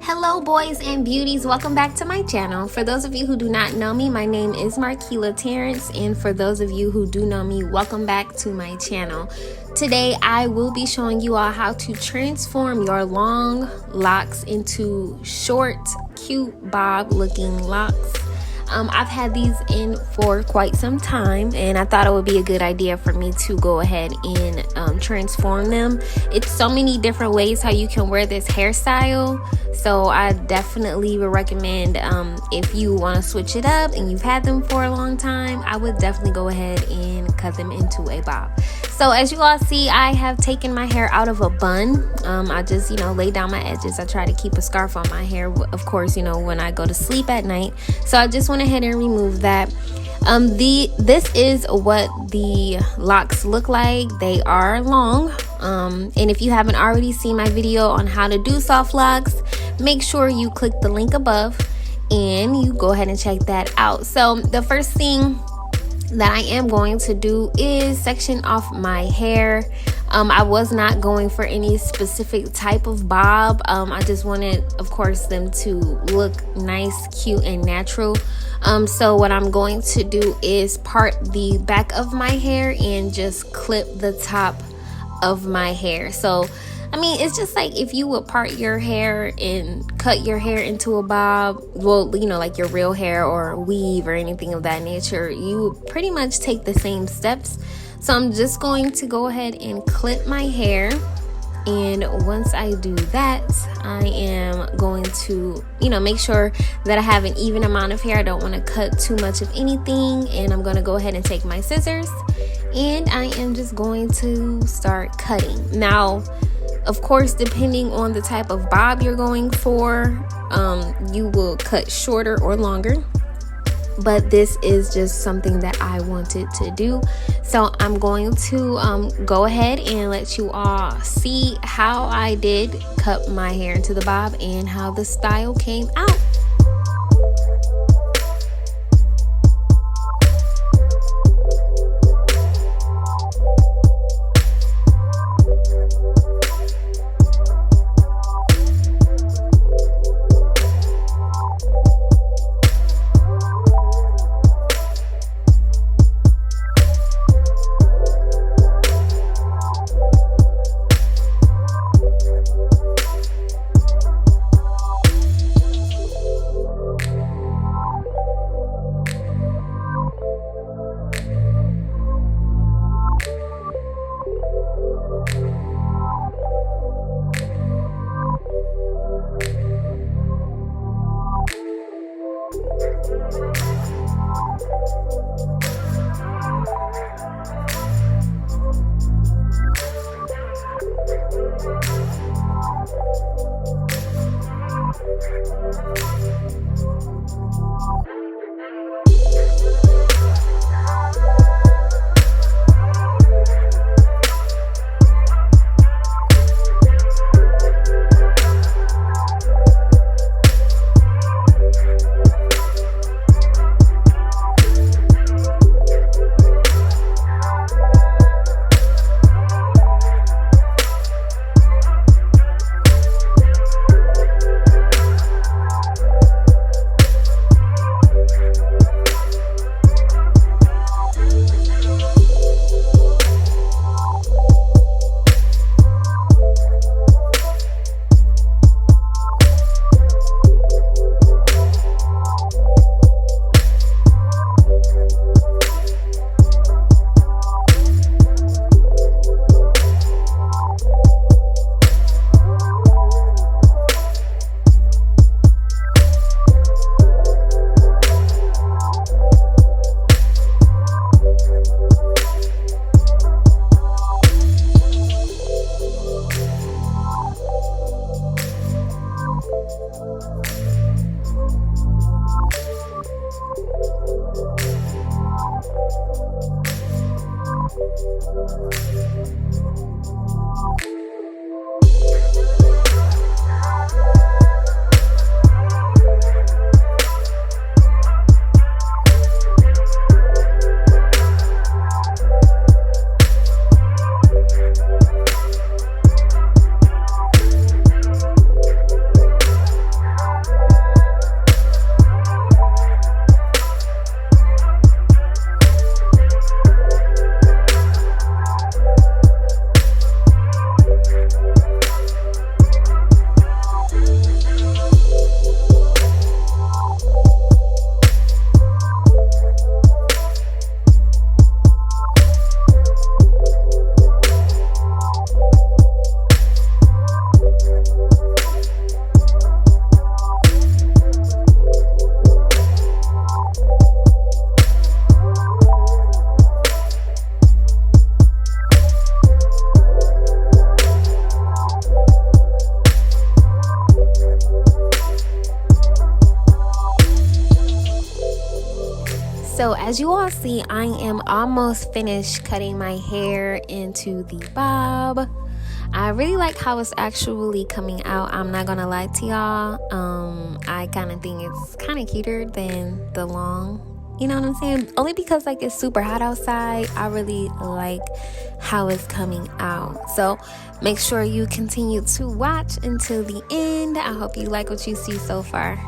Hello boys and beauties, welcome back to my channel. For those of you who do not know me, my name is Markela Tarrance, and for those of you who do know me, welcome back to my channel. Today I will be showing you all how to transform your long locks into short, cute bob looking locks. I've had these in for quite some time, and I thought it would be a good idea for me to go ahead and transform them. It's so many different ways how you can wear this hairstyle, so I definitely would recommend if you want to switch it up and you've had them for a long time, I would definitely go ahead and cut them into a bob. So as you all see, I have taken my hair out of a bun. I just lay down my edges. I try to keep a scarf on my hair, of course, when I go to sleep at night. So I just went ahead and removed that. This is what the locks look like. They are long, and if you haven't already seen my video on how to do soft locks, make sure you click the link above and you go ahead and check that out. So the first thing that I am going to do is section off my hair. I was not going for any specific type of bob. I just wanted, of course, them to look nice, cute, and natural. So what I'm going to do is part the back of my hair and just clip the top of my hair. So I mean, it's just like if you would part your hair and cut your hair into a bob, well, like your real hair or weave or anything of that nature, you would pretty much take the same steps. So I'm just going to go ahead and clip my hair. And once I do that, I am going to, make sure that I have an even amount of hair. I don't want to cut too much of anything. And I'm going to go ahead and take my scissors and I am just going to start cutting. Now, of course, depending on the type of bob you're going for, you will cut shorter or longer. But this is just something that I wanted to do. So I'm going to go ahead and let you all see how I did cut my hair into the bob and how the style came out. So as you all see, I am almost finished cutting my hair into the bob. I really like how it's actually coming out. I'm not gonna lie to y'all. I kind of think it's kind of cuter than the long. You know what I'm saying? Only because like it's super hot outside. I really like how it's coming out. So make sure you continue to watch until the end. I hope you like what you see so far.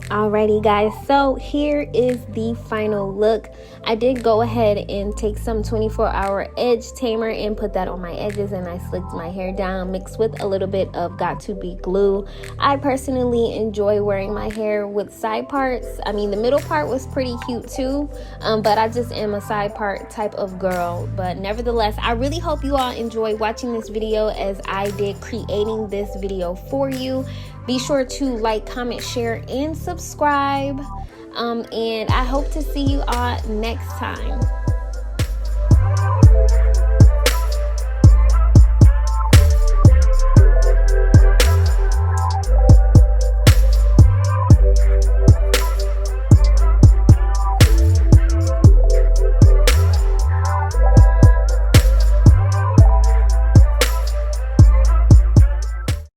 Alrighty guys, so here is the final look. I did go ahead and take some 24-hour edge tamer and put that on my edges, and I slicked my hair down mixed with a little bit of Got To Be glue. I personally enjoy wearing my hair with side parts. I mean, the middle part was pretty cute too, but I just am a side part type of girl. But nevertheless, I really hope you all enjoy watching this video as I did creating this video for you. Be sure to like, comment, share, and subscribe. And I hope to see you all next time.